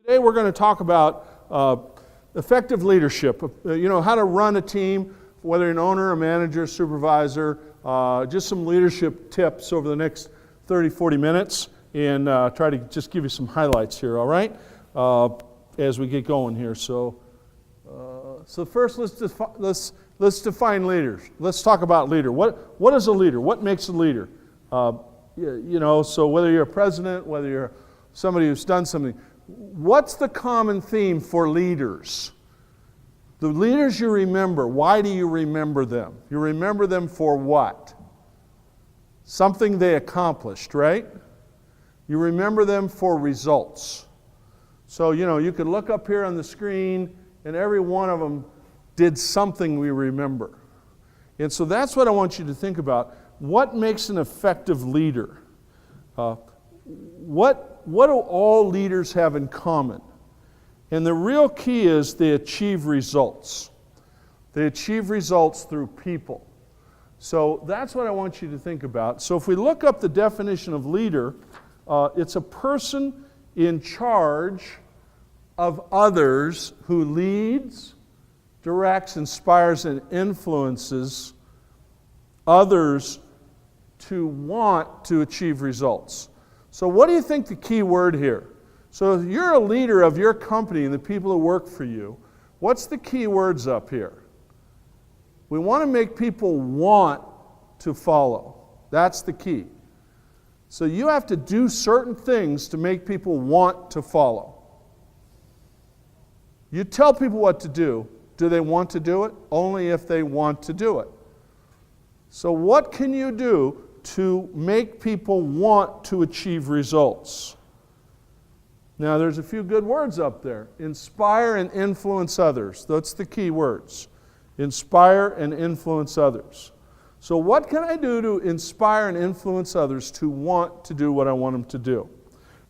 Today we're going to talk about effective leadership, how to run a team, whether you're an owner, a manager, supervisor, just some leadership tips over the next 30, 40 minutes, and try to just give you some highlights here, all right, as we get going here. So first let's define leaders. Let's talk about leader. What is a leader? What makes a leader? So whether you're a president, whether you're somebody who's done something, what's the common theme for leaders? The leaders you remember, why do you remember them? You remember them for what? Something they accomplished, right? You remember them for results. So, you could look up here on the screen and every one of them did something we remember. And so that's what I want you to think about. What makes an effective leader? What do all leaders have in common? And the real key is they achieve results. They achieve results through people. So that's what I want you to think about. So if we look up the definition of leader, it's a person in charge of others who leads, directs, inspires, and influences others to want to achieve results. So what do you think the key word here? So if you're a leader of your company and the people who work for you, what's the key words up here? We want to make people want to follow. That's the key. So you have to do certain things to make people want to follow. You tell people what to do. Do they want to do it? Only if they want to do it. So what can you do to make people want to achieve results? Now there's a few good words up there. Inspire and influence others. That's the key words. Inspire and influence others. So what can I do to inspire and influence others to want to do what I want them to do?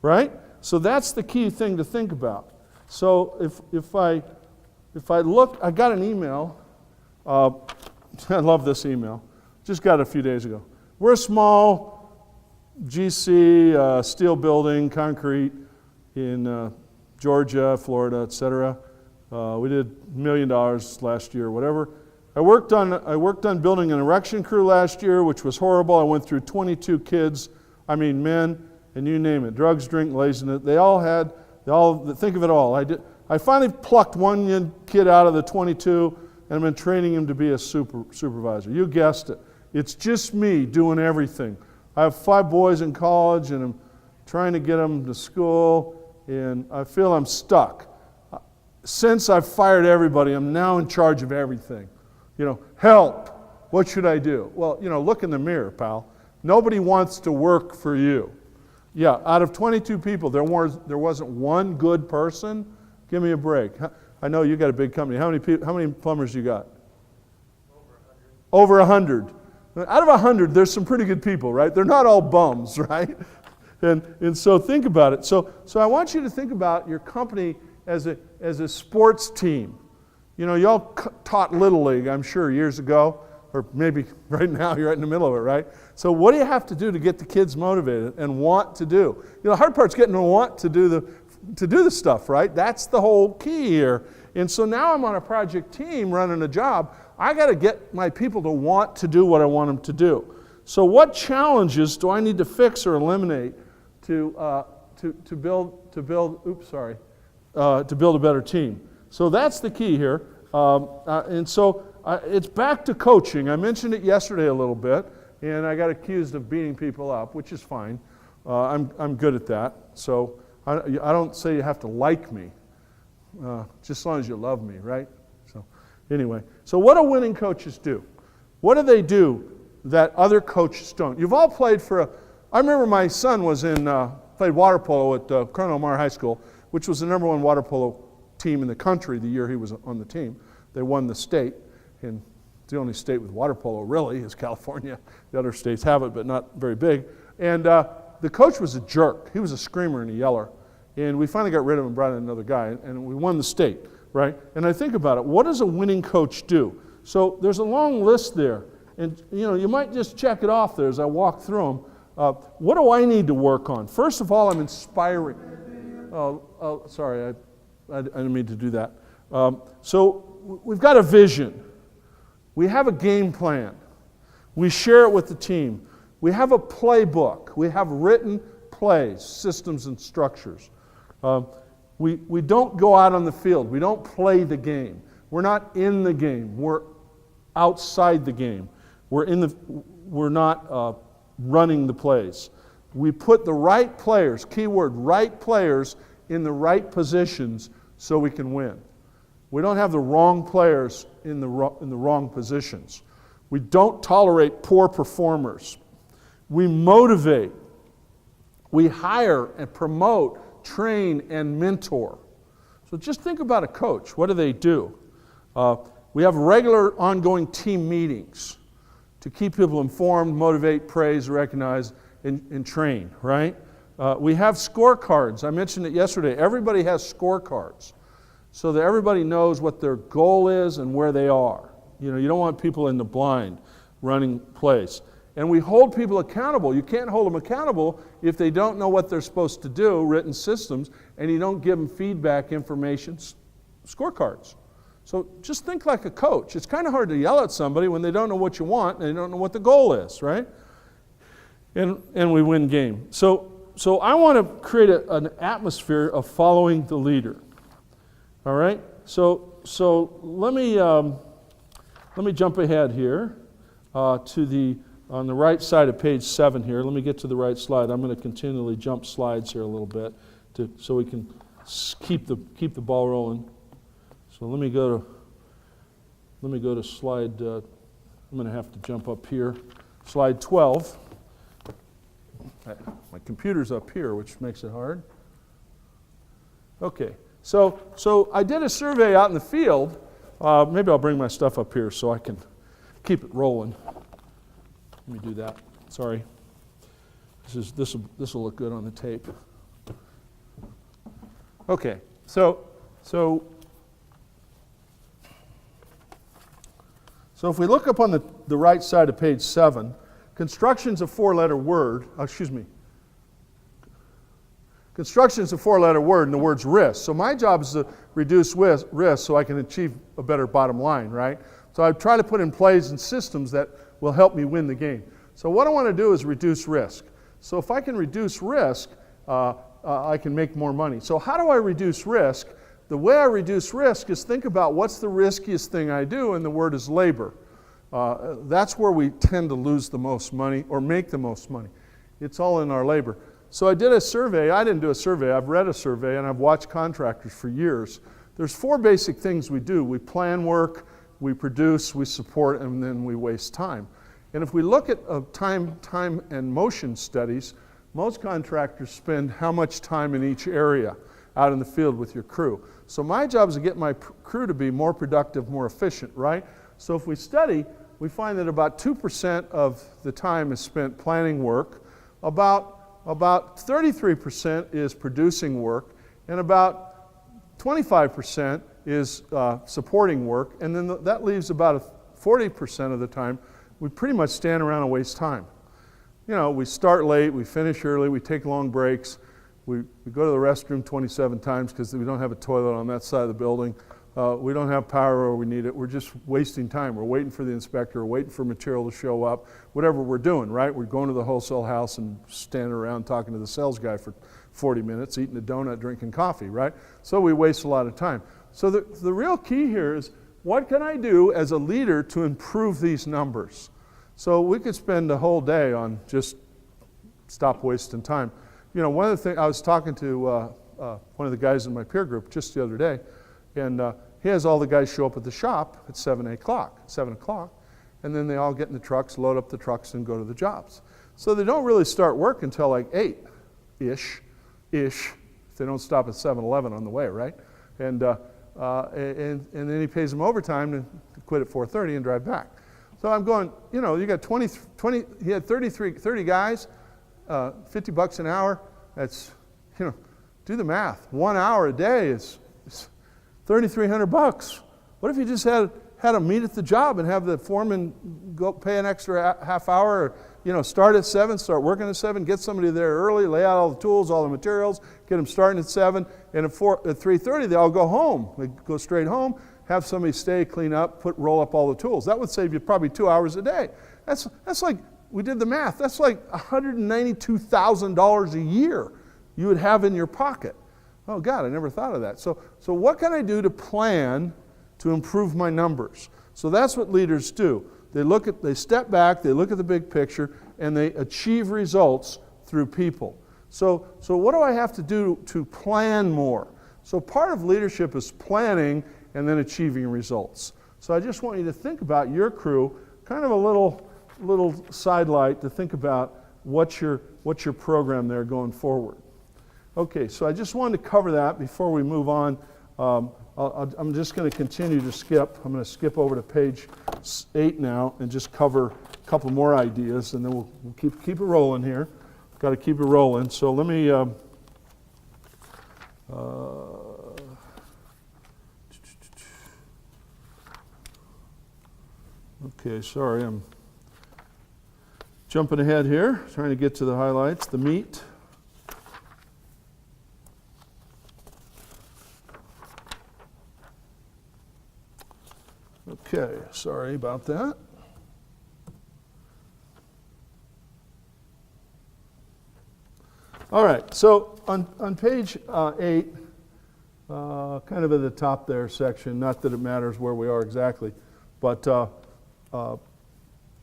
Right? So that's the key thing to think about. So if I look, I got an email. I love this email. Just got it a few days ago. We're a small GC steel building, concrete in Georgia, Florida, etc. We did $1 million last year, whatever. I worked on building an erection crew last year, which was horrible. I went through 22 kids, men, and you name it, drugs, drink, laziness. They all think of it all. I finally plucked one kid out of the 22, and I've been training him to be a supervisor. You guessed it. It's just me doing everything. I have 5 boys in college, and I'm trying to get them to school, and I feel I'm stuck. Since I've fired everybody, I'm now in charge of everything. Help. What should I do? Well, look in the mirror, pal. Nobody wants to work for you. Yeah, out of 22 people, there wasn't one good person. Give me a break. I know you got a big company. How many plumbers you got? Over 100. Out of 100, there's some pretty good people, right? They're not all bums, right? And so think about it. So I want you to think about your company as a sports team. Y'all taught Little League, I'm sure, years ago, or maybe right now you're right in the middle of it, right? So what do you have to do to get the kids motivated and want to do? The hard part's getting them to want to do the stuff, right? That's the whole key here. And so now I'm on a project team running a job. I got to get my people to want to do what I want them to do. So what challenges do I need to fix or eliminate to build a better team? So that's the key here. It's back to coaching. I mentioned it yesterday a little bit, and I got accused of beating people up, which is fine. I'm good at that. So I don't say you have to like me, just as long as you love me, right? So anyway, so what do winning coaches do? What do they do that other coaches don't? You've all played I remember my son played water polo at Colonel Mar High School, which was the #1 water polo team in the country the year he was on the team. They won the state, and it's the only state with water polo really is California. The other states have it, but not very big. And the coach was a jerk. He was a screamer and a yeller. And we finally got rid of him and brought in another guy, and we won the state, right? And I think about it, what does a winning coach do? So there's a long list there, and you might just check it off there as I walk through them. What do I need to work on? First of all, I'm inspiring. Sorry, I didn't mean to do that. So we've got a vision. We have a game plan. We share it with the team. We have a playbook. We have written plays, systems, and structures. We don't go out on the field. We don't play the game. We're not in the game. We're outside the game. We're not running the plays. We put the right players, keyword, right players, in the right positions so we can win. We don't have the wrong players in the wrong positions. We don't tolerate poor performers. We motivate. We hire and promote, train, and mentor. So just think about a coach. What do? We have regular ongoing team meetings to keep people informed, motivate, praise, recognize, and train, right? We have scorecards. I mentioned it yesterday. Everybody has scorecards so that everybody knows what their goal is and where they are. You don't want people in the blind running plays. And we hold people accountable. You can't hold them accountable if they don't know what they're supposed to do, written systems, and you don't give them feedback, information, scorecards. So just think like a coach. It's kind of hard to yell at somebody when they don't know what you want and they don't know what the goal is, right? And we win game. So I want to create an atmosphere of following the leader. All right? So let me jump ahead here on the right side of page 7 here. Let me get to the right slide. I'm going to continually jump slides here a little bit so we can keep the ball rolling. So let me go to slide. I'm going to have to jump up here. Slide 12. My computer's up here, which makes it hard. Okay. So I did a survey out in the field. Maybe I'll bring my stuff up here so I can keep it rolling. Let me do that. Sorry. This will look good on the tape. Okay. So if we look up on the right side of page 7, construction's a 4-letter word. Construction's a 4-letter word, and the word's risk. So my job is to reduce risk so I can achieve a better bottom line, right? So I try to put in plays and systems that will help me win the game. So what I want to do is reduce risk. So if I can reduce risk, I can make more money. So how do I reduce risk? The way I reduce risk is think about what's the riskiest thing I do, and the word is labor. That's where we tend to lose the most money or make the most money. It's all in our labor. So I did a survey. I didn't do a survey. I've read a survey, and I've watched contractors for years. There's 4 basic things we do. We plan work, we produce, we support, and then we waste time. And if we look at time and motion studies, most contractors spend how much time in each area out in the field with your crew. So my job is to get my crew to be more productive, more efficient, right? So if we study, we find that about 2% of the time is spent planning work, about 33% is producing work, and about 25% is supporting work, and then that leaves about 40% of the time we pretty much stand around and waste time. We start late, we finish early, we take long breaks, we go to the restroom 27 times because we don't have a toilet on that side of the building. We don't have power where we need it. We're just wasting time. We're waiting for the inspector, waiting for material to show up, whatever we're doing, right? We're going to the wholesale house and standing around talking to the sales guy for 40 minutes, eating a donut, drinking coffee, right? So we waste a lot of time. So the real key here is, what can I do as a leader to improve these numbers? So we could spend a whole day on just stop wasting time. One of the things, I was talking to one of the guys in my peer group just the other day, and he has all the guys show up at the shop at 7 o'clock, and then they all get in the trucks, load up the trucks, and go to the jobs. So they don't really start work until like 8-ish, if they don't stop at 7-Eleven on the way, right? And then he pays them overtime to quit at 4:30 and drive back. So I'm going, you got 20, he had 30 guys, $50 an hour. That's, do the math. 1 hour a day is $3,300. What if you just had them meet at the job and have the foreman go pay an extra half hour or start at 7, start working at 7, get somebody there early, lay out all the tools, all the materials, get them starting at 7, and at 3:30 they all go home. They go straight home, have somebody stay, clean up, roll up all the tools. That would save you probably 2 hours a day. That's like, we did the math, that's like $192,000 a year you would have in your pocket. Oh God, I never thought of that. So what can I do to plan to improve my numbers? So that's what leaders do. They step back, they look at the big picture, and they achieve results through people. So what do I have to do to plan more? So part of leadership is planning and then achieving results. So I just want you to think about your crew, kind of a little sidelight to think about what's your program there going forward. Okay, so I just wanted to cover that before we move on. I'm just going to continue to skip. I'm going to skip over to page 8 now and just cover a couple more ideas, and then we'll keep it rolling here. Got to keep it rolling. So let me. Okay, sorry, I'm jumping ahead here, trying to get to the highlights, the meat. Okay, sorry about that. All right, so on page 8, kind of at the top there section, not that it matters where we are exactly, but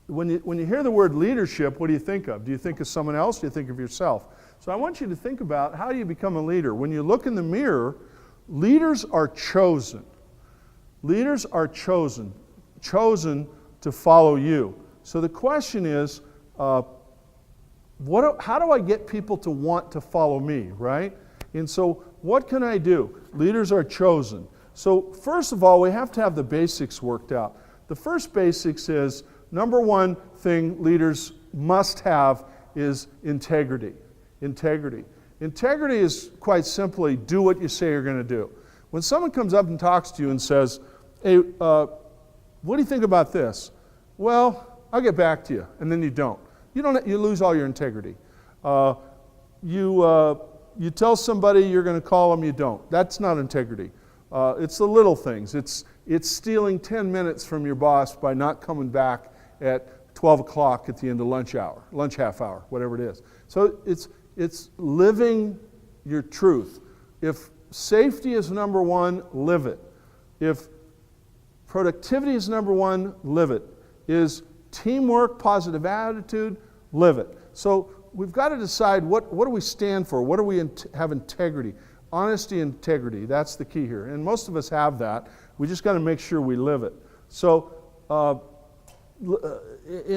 when you hear the word leadership, what do you think of? Do you think of someone else? Do you think of yourself? So I want you to think about, how do you become a leader? When you look in the mirror, leaders are chosen. Leaders are chosen to follow you. So the question is, how do I get people to want to follow me, right? And so what can I do? Leaders are chosen. So first of all, we have to have the basics worked out. The first basics is, number one thing leaders must have is integrity. Integrity is quite simply, do what you say you're going to do. When someone comes up and talks to you and says, hey, what do you think about this? Well, I'll get back to you, and then you don't. You lose all your integrity. You tell somebody you're going to call them, you don't. That's not integrity. It's the little things. It's stealing 10 minutes from your boss by not coming back at 12 o'clock at the end of lunch half hour, whatever it is. So it's living your truth. If safety is number one, live it. If productivity is number one, live it. Is teamwork, positive attitude, live it. So we've got to decide what do we stand for? What do we have integrity? Honesty, integrity, that's the key here. And most of us have that. We just got to make sure we live it. So, and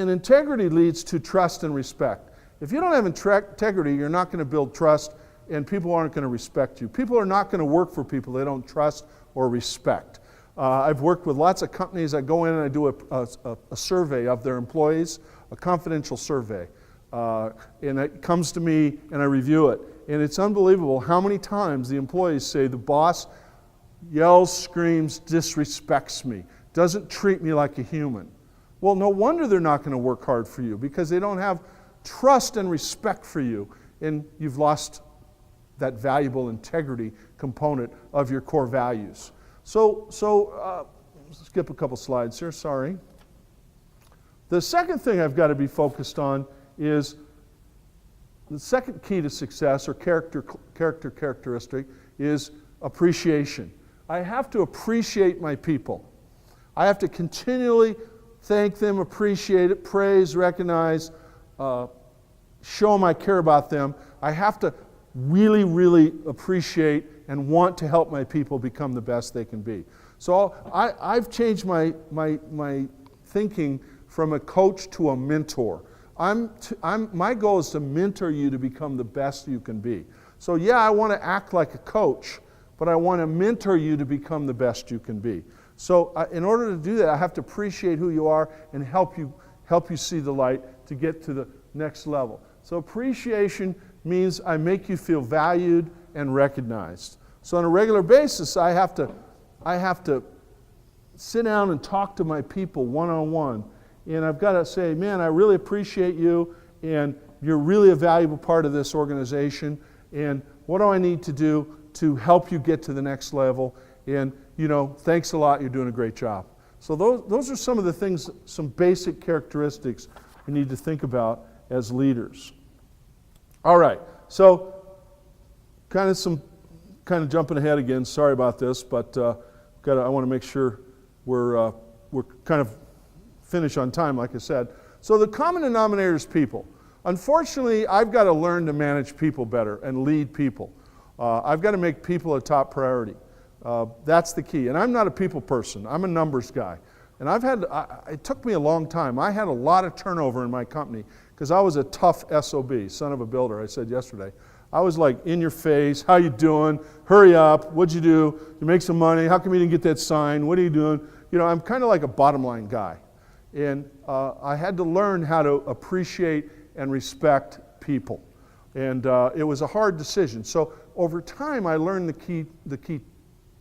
integrity leads to trust and respect. If you don't have integrity, you're not going to build trust, and people aren't going to respect you. People are not going to work for people they don't trust or respect. I've worked with lots of companies. I go in and I do a survey of their employees, a confidential survey. And it comes to me and I review it. And it's unbelievable how many times the employees say the boss yells, screams, disrespects me, doesn't treat me like a human. Well, no wonder they're not going to work hard for you, because they don't have trust and respect for you, and you've lost that valuable integrity component of your core values. So skip a couple slides here, sorry. The second thing I've got to be focused on is the second key to success, or characteristic, is appreciation. I have to appreciate my people. I have to continually thank them, appreciate it, praise, recognize, show them I care about them. I have to really, really appreciate and want to help my people become the best they can be. So I've changed my thinking from a coach to a mentor. My goal is to mentor you to become the best you can be. So yeah, I want to act like a coach, but I want to mentor you to become the best you can be. So in order to do that, I have to appreciate who you are and help you see the light to get to the next level. So appreciation means I make you feel valued and recognized. So on a regular basis, I have to sit down and talk to my people one-on-one and I've got to say, man, I really appreciate you, and you're really a valuable part of this organization, and what do I need to do to help you get to the next level? And, thanks a lot, you're doing a great job. So those are some of the things, some basic characteristics we need to think about as leaders. All right, so kind of jumping ahead again, sorry about this, but I want to make sure we're kind of finished on time, like I said. So the common denominator is people. Unfortunately, I've got to learn to manage people better and lead people. I've got to make people a top priority. That's the key. And I'm not a people person. I'm a numbers guy. And it took me a long time. I had a lot of turnover in my company because I was a tough SOB, son of a builder, I said yesterday. I was like in your face, how you doing? Hurry up, what'd you do? You make some money, how come you didn't get that sign? What are you doing? I'm kind of like a bottom line guy. And I had to learn how to appreciate and respect people. And it was a hard decision. So over time, I learned the key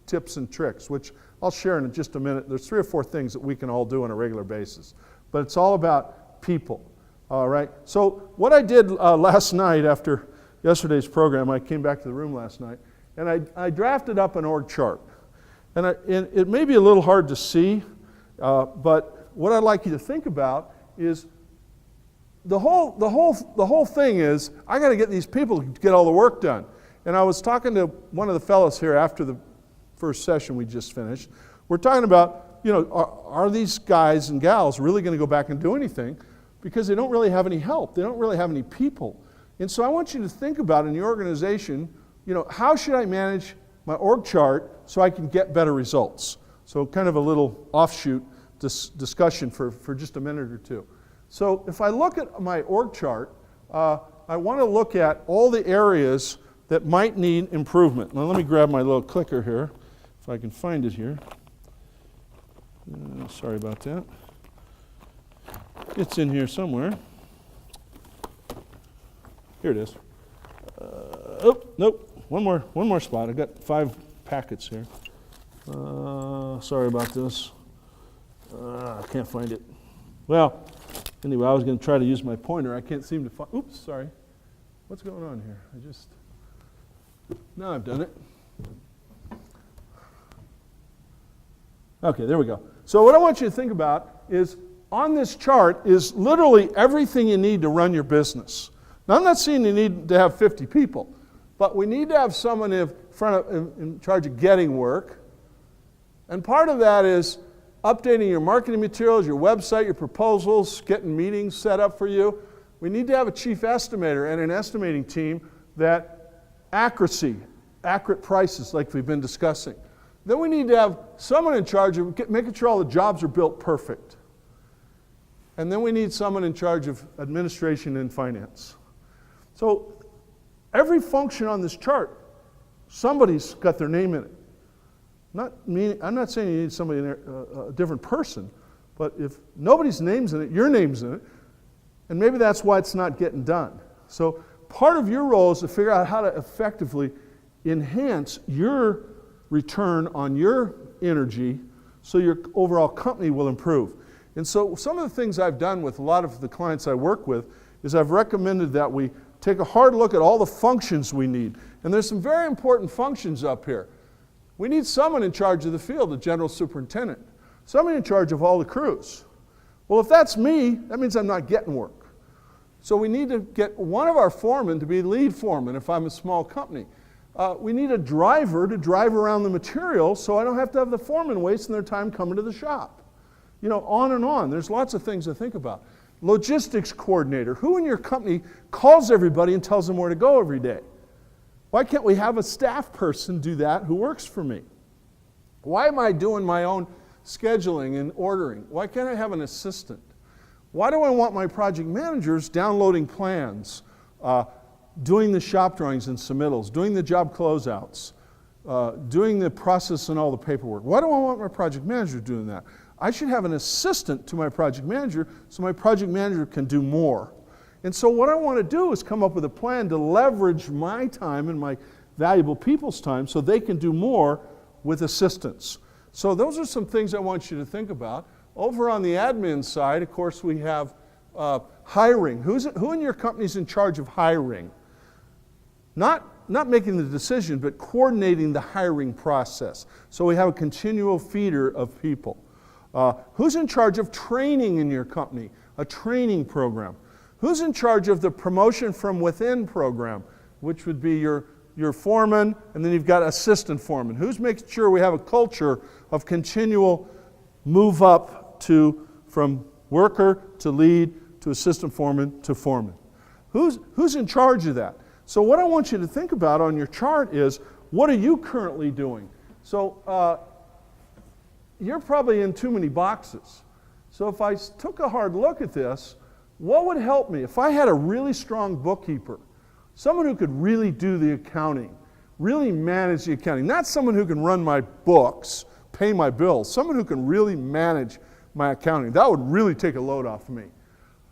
tips and tricks, which I'll share in just a minute. There's 3 or 4 things that we can all do on a regular basis. But it's all about people, all right? So what I did last night after yesterday's program, I came back to the room last night, and I drafted up an org chart. And it may be a little hard to see, but what I'd like you to think about is the whole thing is, I got to get these people to get all the work done. And I was talking to one of the fellows here after the first session we just finished. We're talking about, are these guys and gals really going to go back and do anything? Because they don't really have any help. They don't really have any people. And so I want you to think about in your organization, how should I manage my org chart so I can get better results? So kind of a little offshoot discussion for just a minute or two. So if I look at my org chart, I want to look at all the areas that might need improvement. Now let me grab my little clicker here, if I can find it here. Sorry about that. It's in here somewhere. Here it is. Nope. One more spot. I've got 5 packets here. Sorry about this. I can't find it. Well, anyway, I was going to try to use my pointer. I can't seem to find. Oops, sorry. What's going on here? Now I've done it. Okay, there we go. So what I want you to think about is on this chart is literally everything you need to run your business. Now, I'm not saying you need to have 50 people, but we need to have someone in charge of getting work. And part of that is updating your marketing materials, your website, your proposals, getting meetings set up for you. We need to have a chief estimator and an estimating team that accurate prices like we've been discussing. Then we need to have someone in charge of making sure all the jobs are built perfect. And then we need someone in charge of administration and finance. So every function on this chart, somebody's got their name in it. I'm not saying you need somebody, a different person, but if nobody's name's in it, your name's in it, and maybe that's why it's not getting done. So part of your role is to figure out how to effectively enhance your return on your energy so your overall company will improve. And so some of the things I've done with a lot of the clients I work with is I've recommended that we take a hard look at all the functions we need. And there's some very important functions up here. We need someone in charge of the field, a general superintendent. Someone in charge of all the crews. Well, if that's me, that means I'm not getting work. So we need to get one of our foremen to be lead foreman if I'm a small company. We need a driver to drive around the material so I don't have to have the foreman wasting their time coming to the shop. On and on. There's lots of things to think about. Logistics coordinator. Who in your company calls everybody and tells them where to go every day? Why can't we have a staff person do that who works for me? Why am I doing my own scheduling and ordering? Why can't I have an assistant? Why do I want my project managers downloading plans, doing the shop drawings and submittals, doing the job closeouts, doing the process and all the paperwork? Why do I want my project manager doing that? I should have an assistant to my project manager so my project manager can do more. And so what I want to do is come up with a plan to leverage my time and my valuable people's time so they can do more with assistance. So those are some things I want you to think about. Over on the admin side, of course, we have hiring. Who in your company is in charge of hiring? Not making the decision, but coordinating the hiring process. So we have a continual feeder of people. Who's in charge of training in your company? A training program. Who's in charge of the promotion from within program, which would be your foreman, and then you've got assistant foreman. Who's making sure we have a culture of continual move up from worker to lead to assistant foreman to foreman? Who's in charge of that? So what I want you to think about on your chart is, what are you currently doing? So you're probably in too many boxes. So if I took a hard look at this, what would help me? If I had a really strong bookkeeper, someone who could really do the accounting, really manage the accounting, not someone who can run my books, pay my bills, someone who can really manage my accounting, that would really take a load off of me.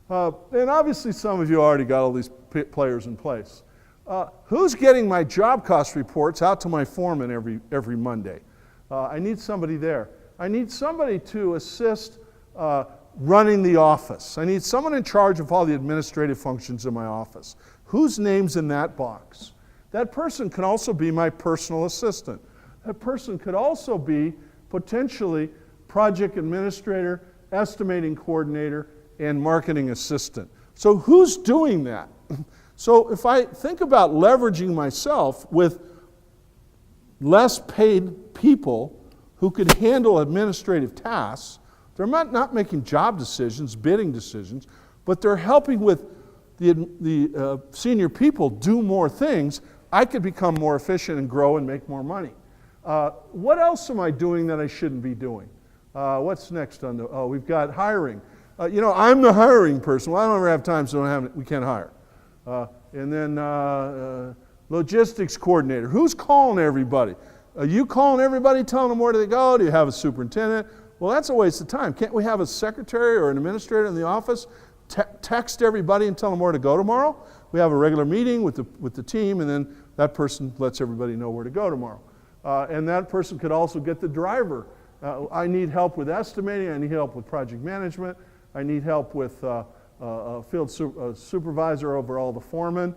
And obviously some of you already got all these players in place. Who's getting my job cost reports out to my foreman every Monday? I need somebody there. I need somebody to assist running the office. I need someone in charge of all the administrative functions in my office. Whose name's in that box? That person can also be my personal assistant. That person could also be potentially project administrator, estimating coordinator, and marketing assistant. So who's doing that? So if I think about leveraging myself with less paid people who could handle administrative tasks, they're not making job decisions, bidding decisions, but they're helping with the senior people do more things, I could become more efficient and grow and make more money. What else am I doing that I shouldn't be doing? What's next on the, we've got hiring. I'm the hiring person. Well, I don't ever have time, so we can't hire. And then logistics coordinator. Who's calling everybody? Are you calling everybody, telling them where do they go? Do you have a superintendent? Well, that's a waste of time. Can't we have a secretary or an administrator in the office text everybody and tell them where to go tomorrow? We have a regular meeting with the team, and then that person lets everybody know where to go tomorrow. And that person could also get the driver. I need help with estimating. I need help with project management. I need help with a field supervisor over all the foremen.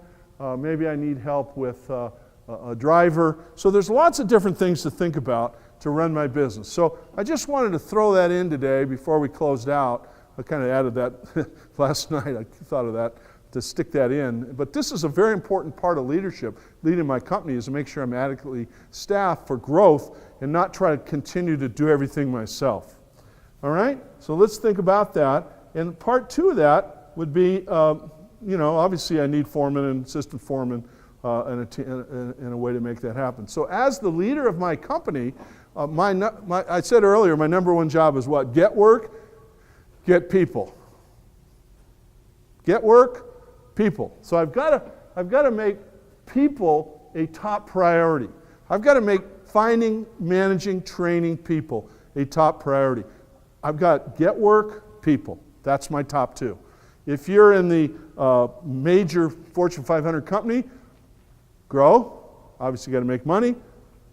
Maybe I need help with a driver. So there's lots of different things to think about to run my business. So I just wanted to throw that in today before we closed out. I kind of added that last night. I thought of that to stick that in. But this is a very important part of leadership. Leading my company is to make sure I'm adequately staffed for growth and not try to continue to do everything myself. All right? So let's think about that. And part two of that would be, obviously I need foreman and assistant foreman and a way to make that happen. So as the leader of my company, I said earlier, my number one job is what? Get work, get people. Get work, people. So I've got to make people a top priority. I've got to make finding, managing, training people a top priority. I've got get work, people. That's my top two. If you're in the major Fortune 500 company, grow. Obviously, you got to make money.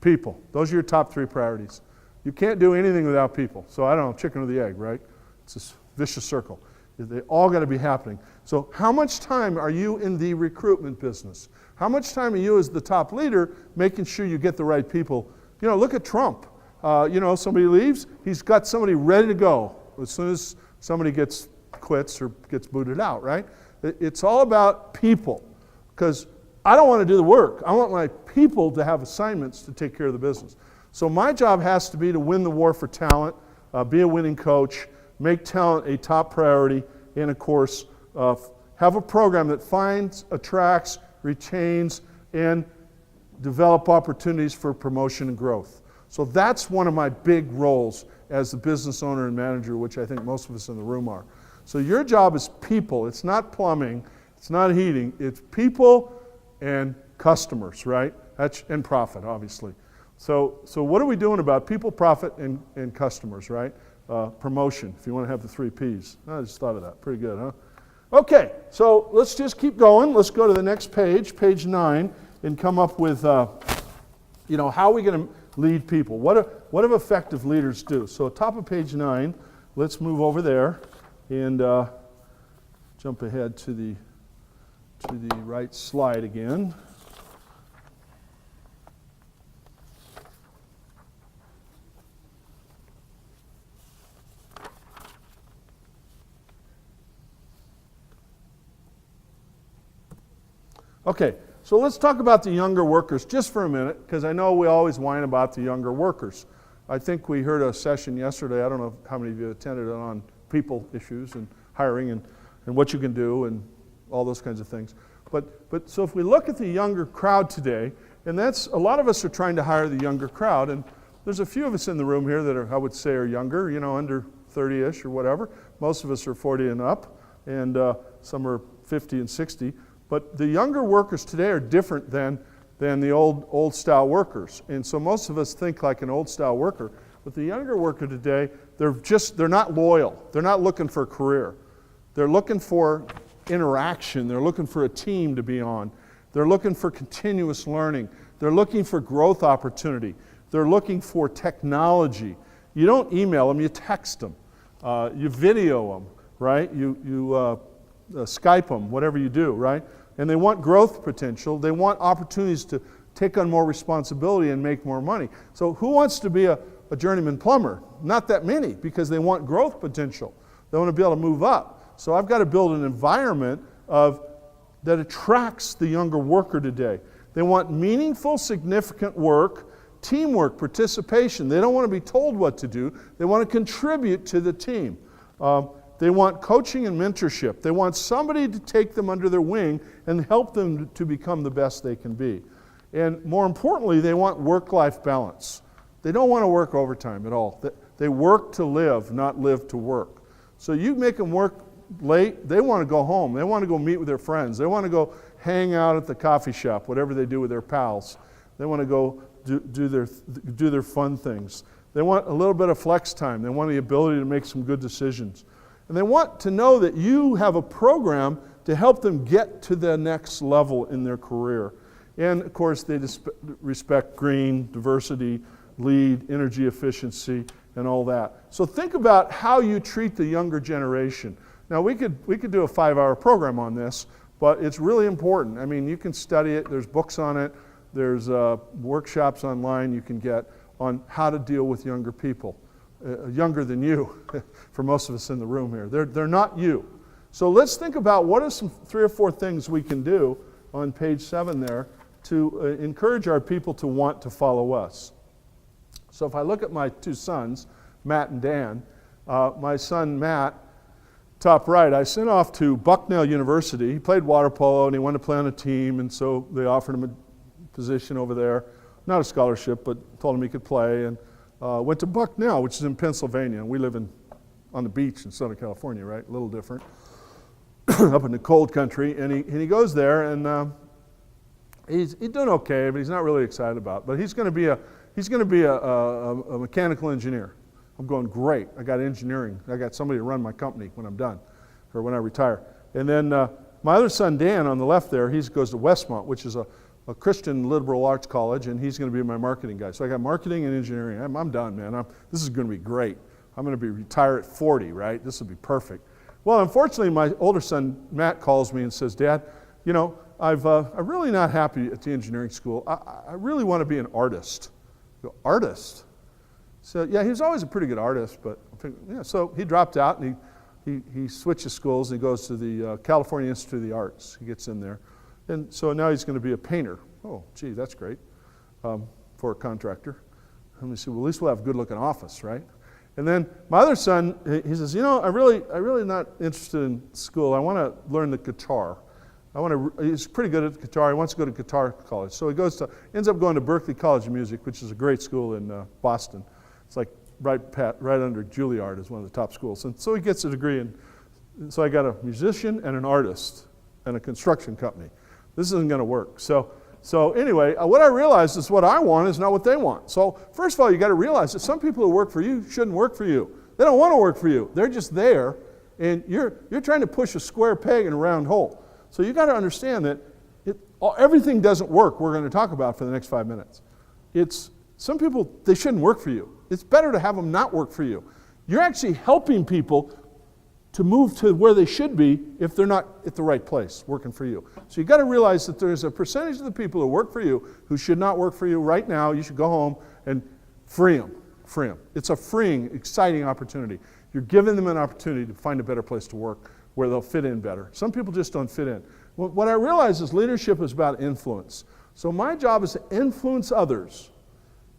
People. Those are your top three priorities. You can't do anything without people. So I don't know, chicken or the egg, right? It's this vicious circle. They all got to be happening. So how much time are you in the recruitment business? How much time are you as the top leader making sure you get the right people? Look at Trump. Somebody leaves, he's got somebody ready to go as soon as somebody quits or gets booted out, right? It's all about people, because I don't want to do the work. I want my people to have assignments to take care of the business. So my job has to be to win the war for talent, be a winning coach, make talent a top priority, and of course, have a program that finds, attracts, retains, and develop opportunities for promotion and growth. So that's one of my big roles as the business owner and manager, which I think most of us in the room are. So your job is people. It's not plumbing. It's not heating. It's people and customers, right? And profit, obviously. So what are we doing about people, profit, and customers, right? Promotion, if you want to have the 3 Ps. I just thought of that. Pretty good, huh? Okay, so let's just keep going. Let's go to the next page, page 9, and come up with, how are we going to lead people? What do effective leaders do? So top of page 9, let's move over there and jump ahead to the right slide again. Okay, so let's talk about the younger workers just for a minute, because I know we always whine about the younger workers. I think we heard a session yesterday, I don't know how many of you attended it, on people issues and hiring and what you can do and all those kinds of things. But so if we look at the younger crowd today, and that's, a lot of us are trying to hire the younger crowd, and there's a few of us in the room here that are, I would say, are younger, you know, under 30-ish or whatever. Most of us are 40 and up, and some are 50 and 60. But the younger workers today are different than the old style workers. And so most of us think like an old style worker. But the younger worker today, they're not loyal. They're not looking for a career. They're looking for interaction. They're looking for a team to be on. They're looking for continuous learning. They're looking for growth opportunity. They're looking for technology. You don't email them, you text them. You video them, right? You Skype them, whatever you do, right? And they want growth potential. They want opportunities to take on more responsibility and make more money. So who wants to be a journeyman plumber? Not that many, because they want growth potential. They want to be able to move up. So I've got to build an environment that attracts the younger worker today. They want meaningful, significant work, teamwork, participation. They don't want to be told what to do. They want to contribute to the team. They want coaching and mentorship. They want somebody to take them under their wing and help them to become the best they can be. And more importantly, they want work-life balance. They don't want to work overtime at all. They work to live, not live to work. So you make them work late, they want to go home. They want to go meet with their friends. They want to go hang out at the coffee shop, whatever they do with their pals. They want to go do their fun things. They want a little bit of flex time. They want the ability to make some good decisions. And they want to know that you have a program to help them get to the next level in their career. And of course, they respect green, diversity, lead, energy efficiency, and all that. So think about how you treat the younger generation. Now, we could do a 5-hour program on this, but it's really important. I mean, you can study it. There's books on it. There's workshops online you can get on how to deal with younger people. Younger than you, for most of us in the room here. They're not you. So let's think about what are some 3 or 4 things we can do on page 7 there to encourage our people to want to follow us. So if I look at my 2 sons, Matt and Dan, my son Matt, top right, I sent off to Bucknell University. He played water polo and he wanted to play on a team, and so they offered him a position over there. Not a scholarship, but told him he could play, and went to Bucknell, which is in Pennsylvania. We live on the beach in Southern California, right? A little different. Up in the cold country. And he goes there, and he's doing okay, but he's not really excited about it. But he's going to be a mechanical engineer. I'm going, great. I got engineering. I got somebody to run my company when I'm done, or when I retire. And then my other son, Dan, on the left there, he goes to Westmont, which is a Christian liberal arts college, and he's going to be my marketing guy. So I got marketing and engineering. I'm done, man. This is going to be great. I'm going to be retired at 40, right? This will be perfect. Well, unfortunately, my older son, Matt, calls me and says, Dad, you know, I'm really not happy at the engineering school. I really want to be an artist. I go, artist? So, yeah, he was always a pretty good artist, but yeah, so he dropped out, and he switches schools, and he goes to the California Institute of the Arts. He gets in there. And so now he's going to be a painter. Oh, gee, that's great for a contractor. And we said, well, at least we'll have a good-looking office, right? And then my other son, he says, you know, I really not interested in school. I want to learn the guitar. He's pretty good at the guitar. He wants to go to guitar college. So he ends up going to Berklee College of Music, which is a great school in Boston. It's like right under Juilliard is one of the top schools. And so he gets a degree. And so I got a musician and an artist and a construction company. This isn't going to work. So anyway, what I realized is what I want is not what they want. So first of all, you got to realize that some people who work for you shouldn't work for you. They don't want to work for you. They're just there, and you're trying to push a square peg in a round hole. So you got to understand that everything doesn't work. We're going to talk about for the next 5 minutes. Some people, they shouldn't work for you. It's better to have them not work for you. you're actually helping people to move to where they should be if they're not at the right place working for you. So you've got to realize that there's a percentage of the people who work for you who should not work for you right now. You should go home and free them. Free them. It's a freeing, exciting opportunity. You're giving them an opportunity to find a better place to work where they'll fit in better. Some people just don't fit in. What I realize is leadership is about influence. So my job is to influence others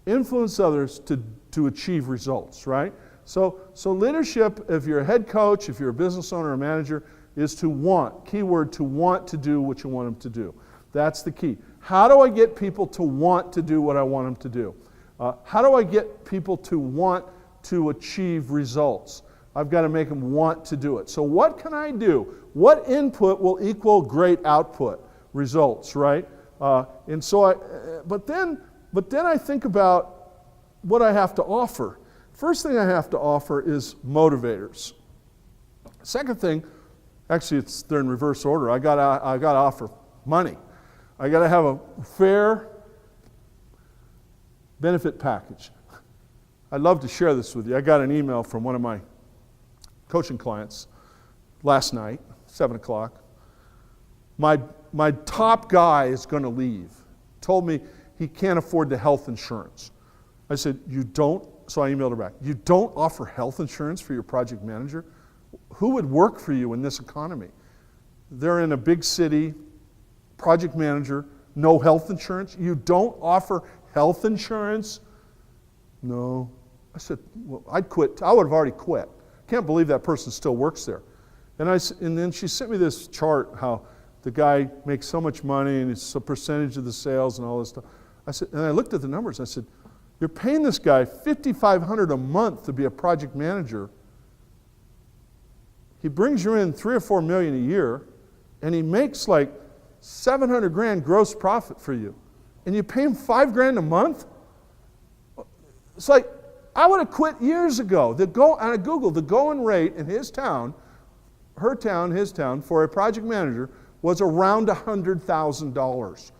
to achieve results, right? So leadership, if you're a head coach, if you're a business owner or manager, is to want, keyword, to want to do what you want them to do. That's the key. How do I get people to want to do what I want them to do? How do I get people to want to achieve results? I've got to make them want to do it. So what can I do? What input will equal great output? Results, right? But then I think about what I have to offer. First thing I have to offer is motivators. Second thing, actually they're in reverse order. I got to offer money. I got to have a fair benefit package. I'd love to share this with you. I got an email from one of my coaching clients last night, 7 o'clock. My top guy is going to leave. Told me he can't afford the health insurance. I said, you don't? So I emailed her back. You don't offer health insurance for your project manager? Who would work for you in this economy? They're in a big city, project manager, no health insurance? You don't offer health insurance? No. I said, well, I'd quit. I would have already quit. Can't believe that person still works there. And then she sent me this chart, how the guy makes so much money and it's a percentage of the sales and all this stuff. I said, and I looked at the numbers. I said, you're paying this guy $5,500 a month to be a project manager. He brings you in $3 or $4 million a year, and he makes like $700,000 gross profit for you, and you pay him $5,000 a month. It's like I would have quit years ago. I Googled the going rate in his town, his town for a project manager was around $100,000.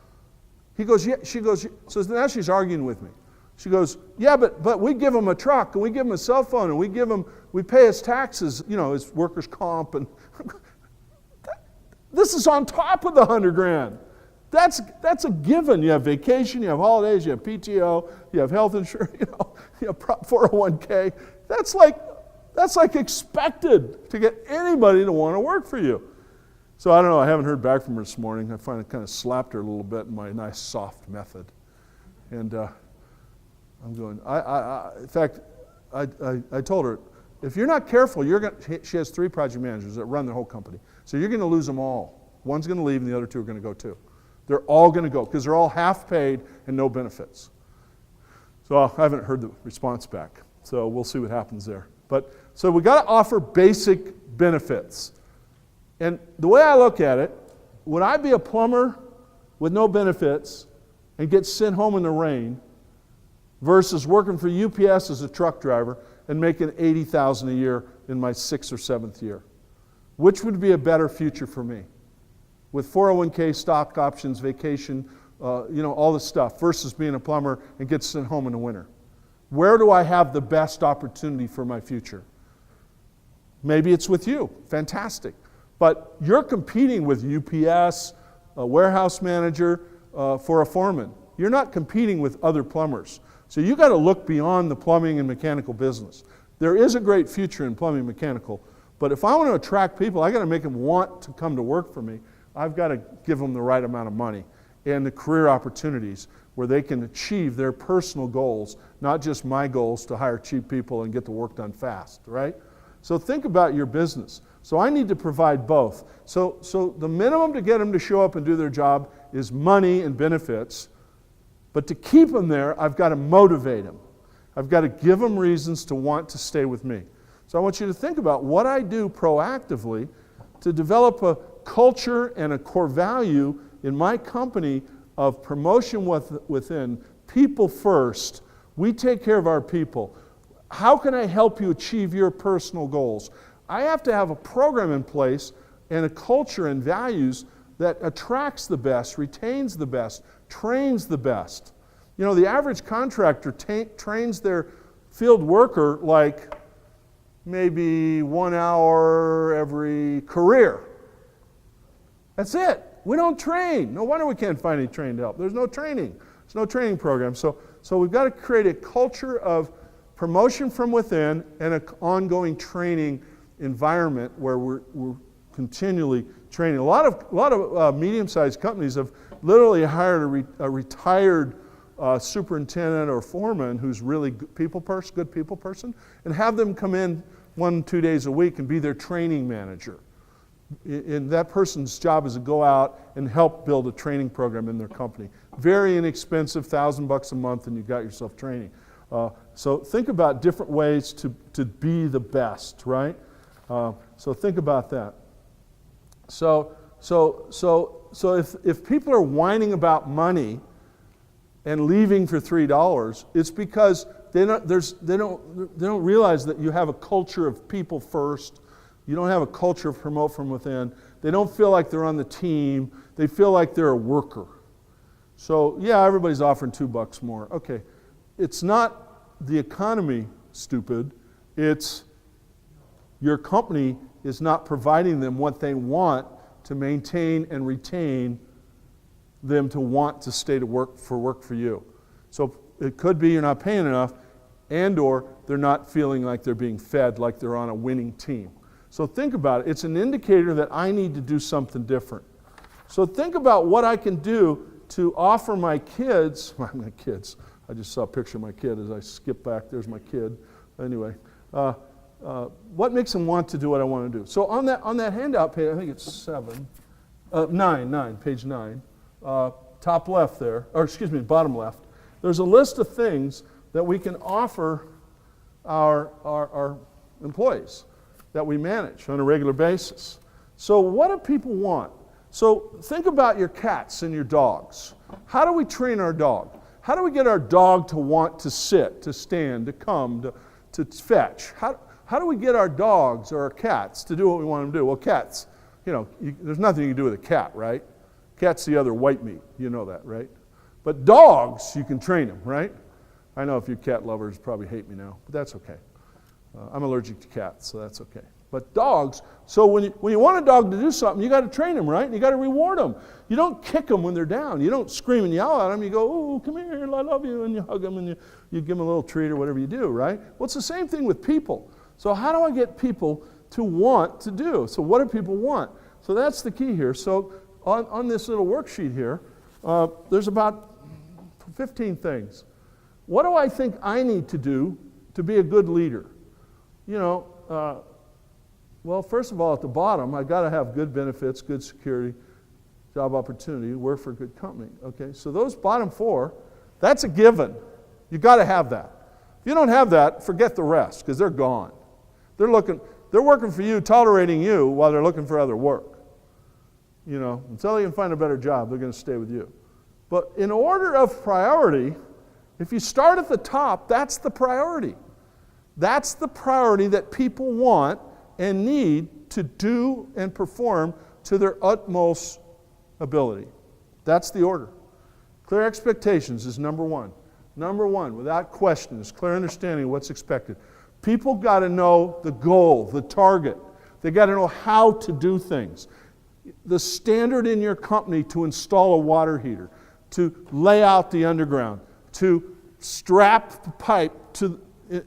He goes, yeah. She goes, so now she's arguing with me. She goes, yeah, but we give him a truck and we give him a cell phone and we pay his taxes, his workers' comp, and this is on top of the $100,000. That's a given. You have vacation, you have holidays, you have PTO, you have health insurance, you have 401k. That's like expected to get anybody to want to work for you. So I don't know. I haven't heard back from her this morning. I finally kind of slapped her a little bit in my nice soft method, and I'm going. In fact, I told her, if you're not careful, she has 3 project managers that run the whole company. So you're going to lose them all. One's going to leave, and the other 2 are going to go too. They're all going to go because they're all half paid and no benefits. So I haven't heard the response back. So we'll see what happens there. But so we got to offer basic benefits. And the way I look at it, would I be a plumber with no benefits and get sent home in the rain versus working for UPS as a truck driver and making $80,000 a year in my 6th or 7th year? Which would be a better future for me? With 401k, stock options, vacation, all this stuff, versus being a plumber and get sent home in the winter. Where do I have the best opportunity for my future? Maybe it's with you. Fantastic. But you're competing with UPS, a warehouse manager, for a foreman. You're not competing with other plumbers. So you got to look beyond the plumbing and mechanical business. There is a great future in plumbing and mechanical, but if I want to attract people, I got to make them want to come to work for me. I've got to give them the right amount of money and the career opportunities where they can achieve their personal goals, not just my goals to hire cheap people and get the work done fast, right? So think about your business. So I need to provide both. So the minimum to get them to show up and do their job is money and benefits. But to keep them there, I've got to motivate them. I've got to give them reasons to want to stay with me. So I want you to think about what I do proactively to develop a culture and a core value in my company of promotion within. People first. We take care of our people. How can I help you achieve your personal goals? I have to have a program in place and a culture and values that attracts the best, retains the best, trains the best. The average contractor trains their field worker like maybe 1 hour every career. That's it. We don't train. No wonder we can't find any trained help. There's no training. There's no training program. So we've got to create a culture of promotion from within and an ongoing training environment where we're continually training. A lot of medium-sized companies have literally hired a retired superintendent or foreman who's really good people person, and have them come in 1-2 days a week and be their training manager. And that person's job is to go out and help build a training program in their company. Very inexpensive, $1,000 a month, and you got yourself training. So think about different ways to be the best, right? So think about that. So if people are whining about money and leaving for $3, it's because they don't realize that you have a culture of people first. You don't have a culture of promote from within. They don't feel like they're on the team. They feel like they're a worker. So yeah, everybody's offering $2 more. Okay, it's not the economy, stupid. It's your company is not providing them what they want to maintain and retain them to want to stay to work for you. So it could be you're not paying enough, and or they're not feeling like they're being fed, like they're on a winning team. So think about it. It's an indicator that I need to do something different. So think about what I can do to offer my kids, I just saw a picture of my kid as I skip back. There's my kid. Anyway, what makes them want to do what I want to do? So on that handout page, I think it's page 9, top left there, or excuse me, bottom left, there's a list of things that we can offer our employees that we manage on a regular basis. So what do people want? So think about your cats and your dogs. How do we train our dog? How do we get our dog to want to sit, to stand, to come, to fetch? How do we get our dogs or our cats to do what we want them to do? Well, cats, there's nothing you can do with a cat, right? Cat's the other white meat. You know that, right? But dogs, you can train them, right? I know a few cat lovers probably hate me now, but that's okay. I'm allergic to cats, so that's okay. But dogs, so when you want a dog to do something, you got to train them, right? And you got to reward them. You don't kick them when they're down. You don't scream and yell at them. You go, oh, come here, I love you, and you hug them, and you give them a little treat or whatever you do, right? Well, it's the same thing with people. So how do I get people to want to do? So what do people want? So that's the key here. So on this little worksheet here, there's about 15 things. What do I think I need to do to be a good leader? Well, first of all, at the bottom, I got to have good benefits, good security, job opportunity, work for a good company. Okay, so those bottom 4, that's a given. You got to have that. If you don't have that, forget the rest, because they're gone. They're working for you, tolerating you while they're looking for other work. Until they can find a better job, they're going to stay with you. But in order of priority, if you start at the top, that's the priority. That's the priority that people want and need to do and perform to their utmost ability. That's the order. Clear expectations is number 1. Number 1, without question, is clear understanding of what's expected. People got to know the goal, the target. They got to know how to do things. The standard in your company to install a water heater, to lay out the underground, to strap the pipe in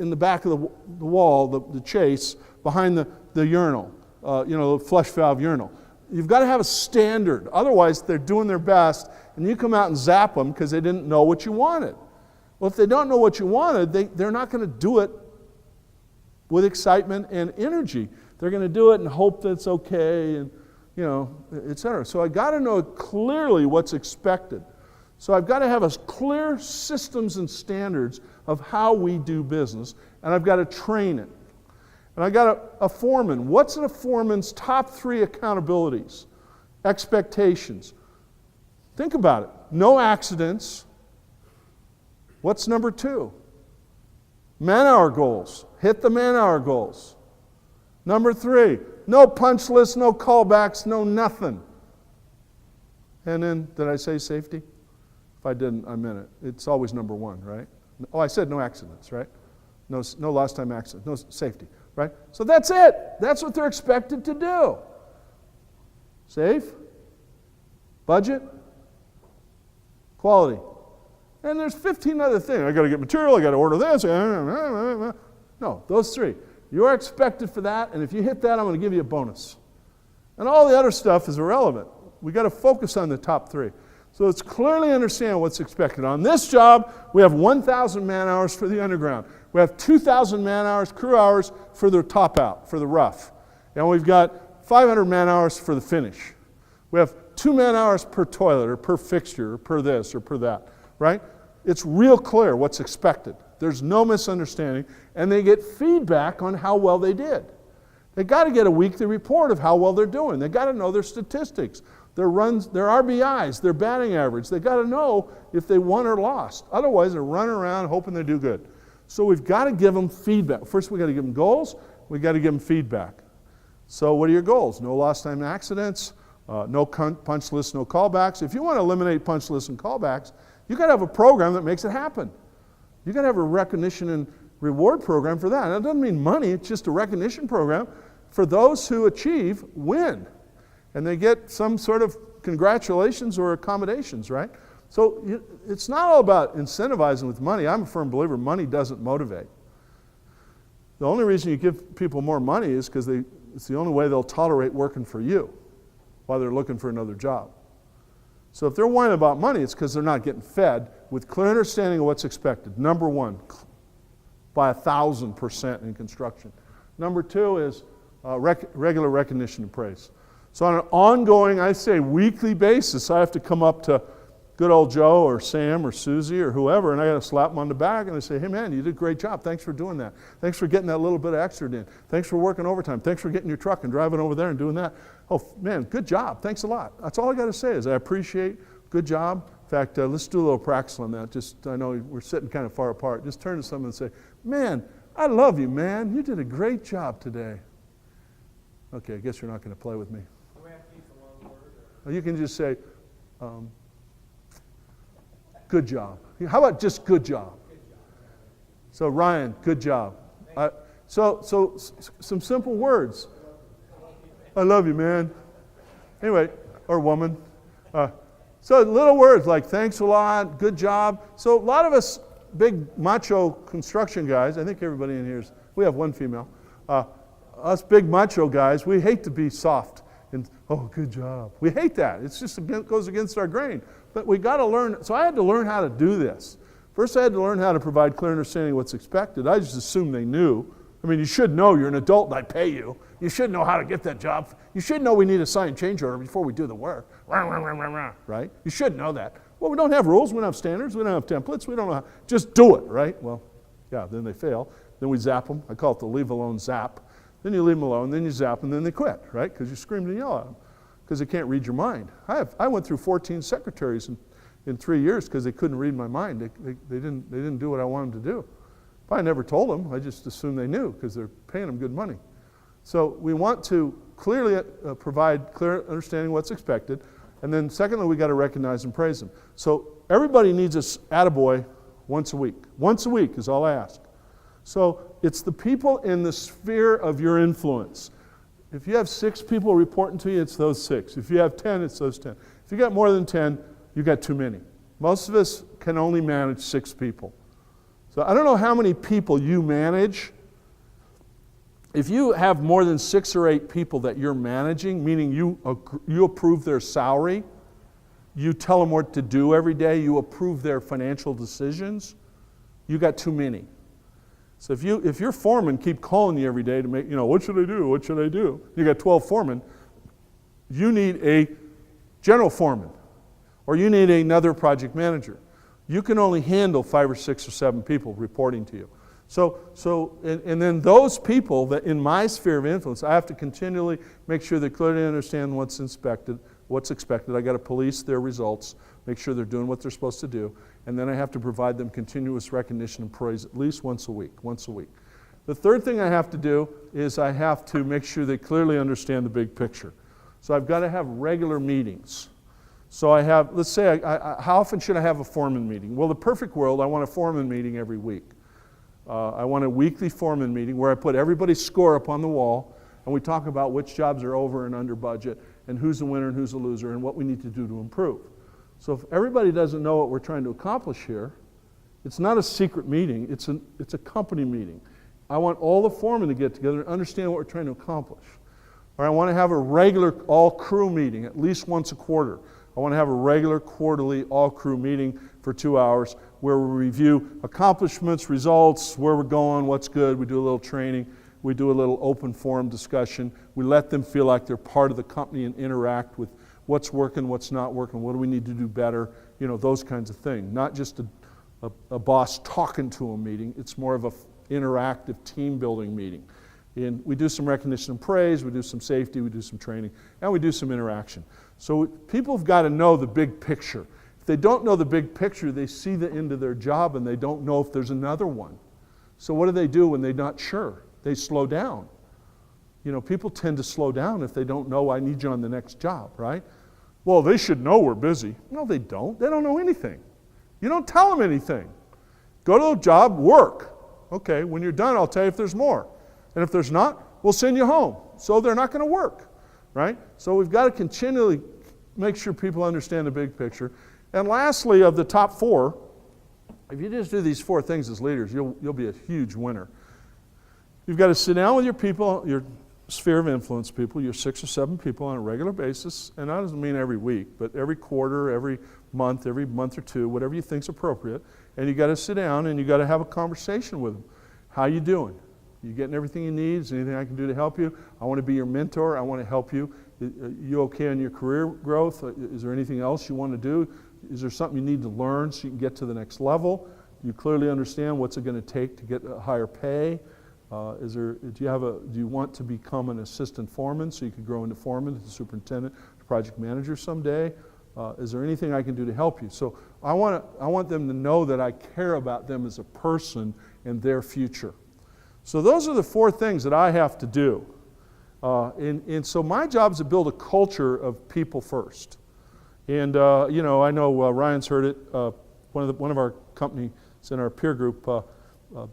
the back of the wall, the chase, behind the urinal, the flush valve urinal. You've got to have a standard. Otherwise, they're doing their best, and you come out and zap them because they didn't know what you wanted. Well, if they don't know what you wanted, they're not going to do it with excitement and energy. They're going to do it and hope that it's okay, and et cetera. So I got to know clearly what's expected. So I've got to have a clear systems and standards of how we do business, and I've got to train it. And I got a foreman. What's a foreman's top 3 accountabilities? Expectations. Think about it. No accidents. What's number 2? Man-hour goals. Hit the man-hour goals. Number 3, no punch lists, no callbacks, no nothing. And then, did I say safety? If I didn't, I meant it. It's always number 1, right? Oh, I said no accidents, right? no lost time accidents, no safety, right? So that's it. That's what they're expected to do. Safe, budget, quality. And there's 15 other things. I got to get material, I got to order this. No, those three. You're expected for that, and if you hit that, I'm going to give you a bonus. And all the other stuff is irrelevant. We got to focus on the top three. So let's clearly understand what's expected. On this job, we have 1,000 man-hours for the underground. We have 2,000 man-hours, crew hours for the top out, for the rough. And we've got 500 man-hours for the finish. We have 2 man-hours per toilet, or per fixture, or per this, or per that, right? It's real clear what's expected. There's no misunderstanding, and they get feedback on how well they did. They got to get a weekly report of how well they're doing. They got to know their statistics, their runs, their RBIs, their batting average. They got to know if they won or lost. Otherwise, they're running around hoping they do good. So we've got to give them feedback. First, we got to give them goals. We got to give them feedback. So what are your goals? No lost time accidents, no punch lists, no callbacks. If you want to eliminate punch lists and callbacks, you got to have a program that makes it happen. You got to have a recognition and reward program for that. And that doesn't mean money. It's just a recognition program for those who achieve win. And they get some sort of congratulations or accommodations, right? So it's not all about incentivizing with money. I'm a firm believer money doesn't motivate. The only reason you give people more money is because it's the only way they'll tolerate working for you while they're looking for another job. So if they're whining about money, it's because they're not getting fed with clear understanding of what's expected. Number one, by 1,000% in construction. Number two is regular recognition and praise. So on an ongoing, I say weekly basis, I have to come up to good old Joe or Sam or Susie or whoever, and I got to slap them on the back and I say, hey man, you did a great job. Thanks for doing that. Thanks for getting that little bit of extra in. Thanks for working overtime. Thanks for getting your truck and driving over there and doing that. Oh man, good job. Thanks a lot. That's all I got to say is I appreciate, good job. In fact, let's do a little practice on that. Just, I know we're sitting kind of far apart. Just turn to someone and say, man, I love you, man. You did a great job today. Okay, I guess you're not going to play with me. Do we have to use a long word? Or? You can just say, good job. How about just good job? Good job. So Ryan, good job. So some simple words. I love you, man. Anyway, or woman. So little words like thanks a lot, good job. So a lot of us big macho construction guys, I think everybody in here we have one female. Us big macho guys, we hate to be soft and, oh, good job. We hate that. It's just, it goes against our grain. But we got to learn. So I had to learn how to do this. First, I had to learn how to provide clear understanding of what's expected. I just assumed they knew. I mean, you should know. You're an adult and I pay you. You should know how to get that job. You should know we need a signed change order before we do the work. Right? You should know that. Well, we don't have rules. We don't have standards. We don't have templates. We don't know how. Just do it, right? Well, yeah, then they fail. Then we zap them. I call it the leave alone zap. Then you leave them alone. Then you zap them. Then they quit, right? Because you screamed and yelled at them because they can't read your mind. I went through 14 secretaries in 3 years because they couldn't read my mind. They didn't do what I wanted them to do. But I never told them. I just assumed they knew because they're paying them good money. So we want to clearly provide clear understanding of what's expected. And then secondly, we got to recognize and praise them. So everybody needs a attaboy once a week. Once a week is all I ask. So it's the people in the sphere of your influence. If you have 6 people reporting to you, it's those 6. If you have 10, it's those 10. If you got more than 10, you got too many. Most of us can only manage 6 people. So I don't know how many people you manage. If you have more than 6 or 8 people that you're managing, meaning you approve their salary, you tell them what to do every day, you approve their financial decisions, you got too many. So if your foreman keep calling you every day to make, what should I do? What should I do? You got 12 foremen, you need a general foreman, or you need another project manager. You can only handle 5 or 6 or 7 people reporting to you. And then those people that in my sphere of influence, I have to continually make sure they clearly understand what's expected. I got to police their results, make sure they're doing what they're supposed to do, and then I have to provide them continuous recognition and praise at least once a week. The third thing I have to do is I have to make sure they clearly understand the big picture. So I've got to have regular meetings. So I have, let's say, how often should I have a foreman meeting? Well, the perfect world, I want a foreman meeting every week. I want a weekly foreman meeting where I put everybody's score up on the wall and we talk about which jobs are over and under budget and who's the winner and who's the loser and what we need to do to improve. So if everybody doesn't know what we're trying to accomplish here, it's not a secret meeting, it's a company meeting. I want all the foremen to get together and understand what we're trying to accomplish. Or I want to have a regular all-crew meeting at least once a quarter. I want to have a regular quarterly all-crew meeting for 2 hours where we review accomplishments, results, where we're going, what's good. We do a little training. We do a little open forum discussion. We let them feel like they're part of the company and interact with what's working, what's not working, what do we need to do better, those kinds of things. Not just a boss talking to them meeting. It's more of an interactive team-building meeting. And we do some recognition and praise, we do some safety, we do some training, and we do some interaction. So people have got to know the big picture. If they don't know the big picture, they see the end of their job and they don't know if there's another one. So what do they do when they're not sure? They slow down. People tend to slow down if they don't know I need you on the next job, right? Well, they should know we're busy. No, they don't. They don't know anything. You don't tell them anything. Go to the job, work. Okay, when you're done, I'll tell you if there's more. And if there's not, we'll send you home. So they're not going to work, right? So we've got to continually make sure people understand the big picture. And lastly, of the top 4, if you just do these 4 things as leaders, you'll be a huge winner. You've got to sit down with your people, your sphere of influence people, your 6 or 7 people on a regular basis, and that doesn't mean every week, but every quarter, every month or 2, whatever you think's appropriate, and you got to sit down and you got to have a conversation with them. How you doing? You getting everything you need? Is there anything I can do to help you? I want to be your mentor. I want to help you. You okay on your career growth? Is there anything else you want to do? Is there something you need to learn so you can get to the next level? You clearly understand what's it going to take to get a higher pay? Do you want to become an assistant foreman so you could grow into foreman, to superintendent, to project manager someday? Is there anything I can do to help you? So I want them to know that I care about them as a person and their future. So those are the 4 things that I have to do. And so my job is to build a culture of people first. And I know Ryan's heard it. One of our companies in our peer group, a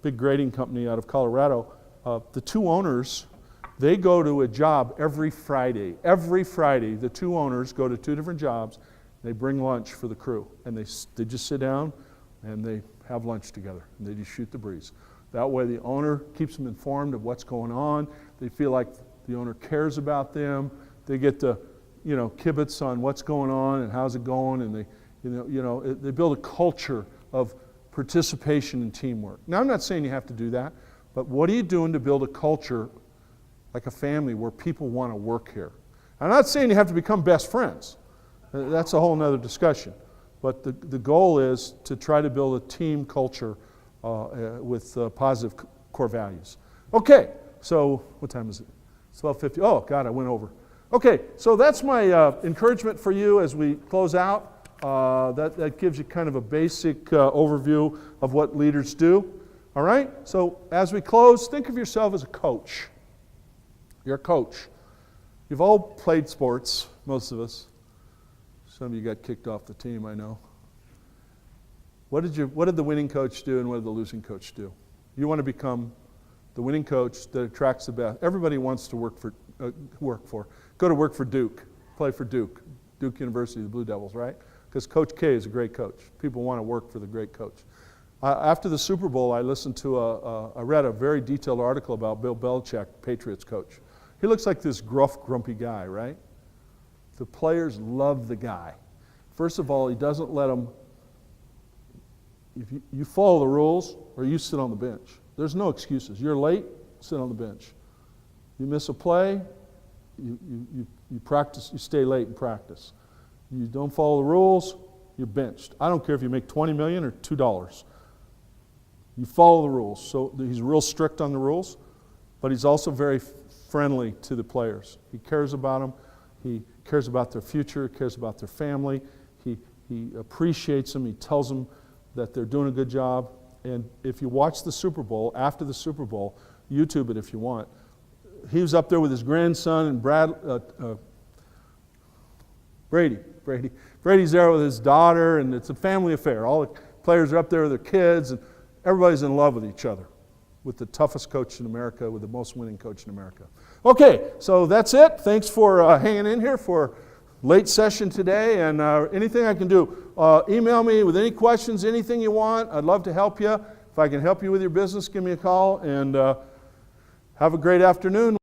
big grading company out of Colorado, the 2 owners, they go to a job every Friday. Every Friday, the 2 owners go to 2 different jobs. They bring lunch for the crew. And they just sit down and they have lunch together. And they just shoot the breeze. That way the owner keeps them informed of what's going on. They feel like the owner cares about them. They get to, kibitz on what's going on and how's it going. And they build a culture of participation and teamwork. Now, I'm not saying you have to do that, but what are you doing to build a culture like a family where people want to work here? I'm not saying you have to become best friends. That's a whole other discussion. But the goal is to try to build a team culture with positive core values. Okay, so what time is it? It's 12:50. Oh, God, I went over. Okay, so that's my encouragement for you as we close out. That gives you kind of a basic overview of what leaders do. All right? So as we close, think of yourself as a coach. You're a coach. You've all played sports, most of us. Some of you got kicked off the team, I know. What did the winning coach do and what did the losing coach do? You want to become the winning coach that attracts the best. Everybody wants to work for. Go to work for Duke. Play for Duke University, the Blue Devils, right? Because Coach K is a great coach. People want to work for the great coach. After the Super Bowl, I read a very detailed article about Bill Belichick, Patriots coach. He looks like this gruff, grumpy guy, right? The players love the guy. First of all, he doesn't let them. If you follow the rules or you sit on the bench. There's no excuses. You're late, sit on the bench. You miss a play, you practice, you stay late and practice. You don't follow the rules, you're benched. I don't care if you make $20 million or $2. You follow the rules. So he's real strict on the rules, but he's also very friendly to the players. He cares about them. He cares about their future, cares about their family. He appreciates them. He tells them that they're doing a good job. And if you watch the Super Bowl, after the Super Bowl, YouTube it if you want, he was up there with his grandson and Brady. Brady's there with his daughter, and it's a family affair. All the players are up there with their kids, and everybody's in love with each other. with the toughest coach in America, with the most winning coach in America. Okay, so that's it. Thanks for hanging in here for late session today, and anything I can do, email me with any questions, anything you want. I'd love to help you. If I can help you with your business, give me a call, and have a great afternoon.